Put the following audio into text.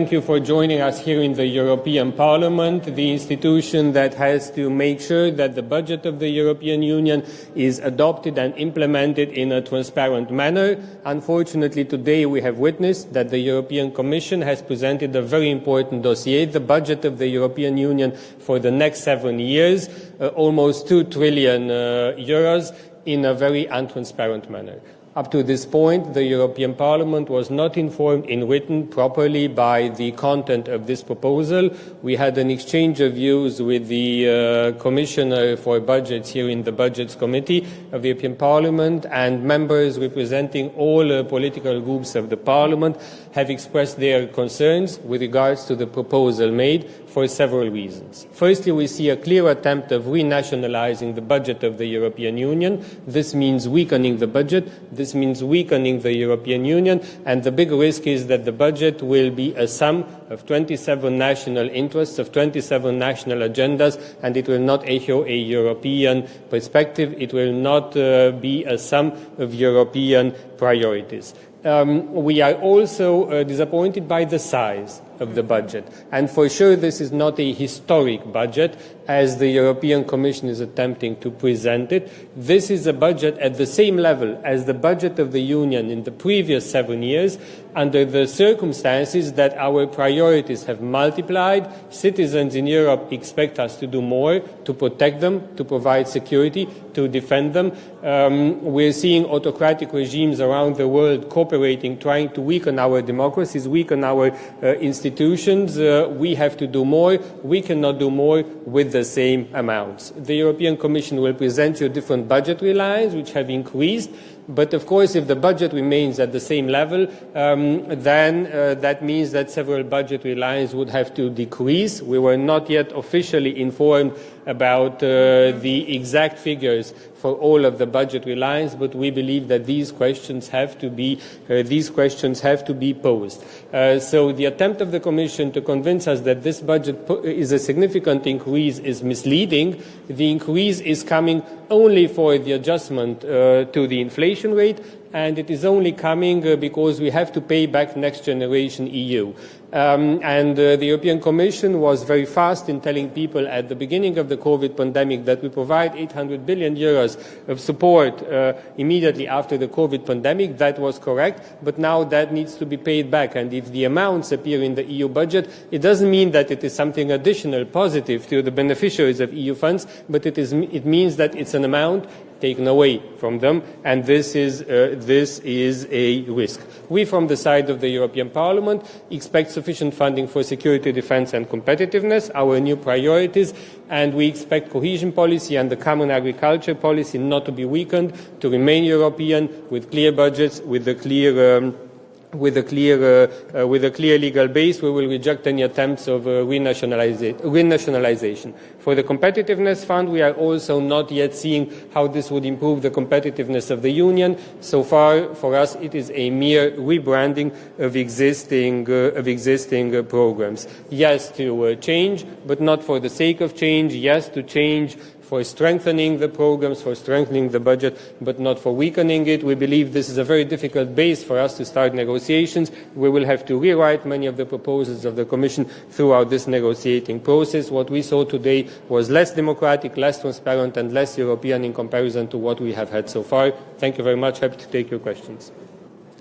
thank you for joining us here in the European Parliament, the institution that has to make sure that the budget of the European Union is adopted and implemented in a transparent manner. Unfortunately, today we have witnessed that the European Commission has presented a very important dossier, the budget of the European Union for the next 7 years, almost 2 trillion euros, in a very untransparent manner. Up to this point, the European Parliament was not informed in written properly by the content of this proposal. We had an exchange of views with the Commissioner for Budgets here in the Budgets Committee of the European Parliament, and members representing all political groups of the Parliament have expressed their concerns with regards to the proposal made for several reasons. Firstly, we see a clear attempt of renationalizing the budget of the European Union. This means weakening the budget. This means weakening the European Union, and the big risk is that the budget will be a sum of 27 national interests, of 27 national agendas, and it will not echo a European perspective. It will not be a sum of European priorities. We are also disappointed by the size of the budget, and for sure this is not a historic budget as the European Commission is attempting to present it. This is a budget at the same level as the budget of the Union in the previous 7 years, under the circumstances that our priorities have multiplied. Citizens in Europe expect us to do more, to protect them, to provide security, to defend them. We're seeing autocratic regimes around the world cooperating, trying to weaken our democracies, weaken our institutions. We have to do more. We cannot do more with the same amounts. The European Commission will present you different budgetary lines which have increased. But of course, if the budget remains at the same level, then that means that several budgetary lines would have to decrease. We were not yet officially informed about the exact figures for all of the budgetary lines, but we believe that these questions have to be posed. So the attempt of the Commission to convince us that this budget is a significant increase is misleading. The increase is coming only for the adjustment to the inflation rate, and it is only coming because we have to pay back Next Generation EU. The European Commission was very fast in telling people at the beginning of the COVID pandemic that we provide 800 billion euros of support immediately after the COVID pandemic. That was correct, but now that needs to be paid back. And if the amounts appear in the EU budget, it doesn't mean that it is something additional positive to the beneficiaries of EU funds, but it means that it's an amount taken away from them, and this is a risk. We, from the side of the European Parliament, expect sufficient funding for security, defence and competitiveness, our new priorities, and we expect cohesion policy and the common agriculture policy not to be weakened, to remain European, with clear budgets, with a clear legal base. We will reject any attempts of renationalization. For the Competitiveness Fund, we are also not yet seeing how this would improve the competitiveness of the Union. So far, for us, it is a mere rebranding of existing programs. Yes to change, but not for the sake of change. Yes to change for strengthening the programs, for strengthening the budget, but not for weakening it. We believe this is a very difficult base for us to start negotiations. We will have to rewrite many of the proposals of the Commission throughout this negotiating process. What we saw today was less democratic, less transparent, and less European in comparison to what we have had so far. Thank you very much. Happy to take your questions.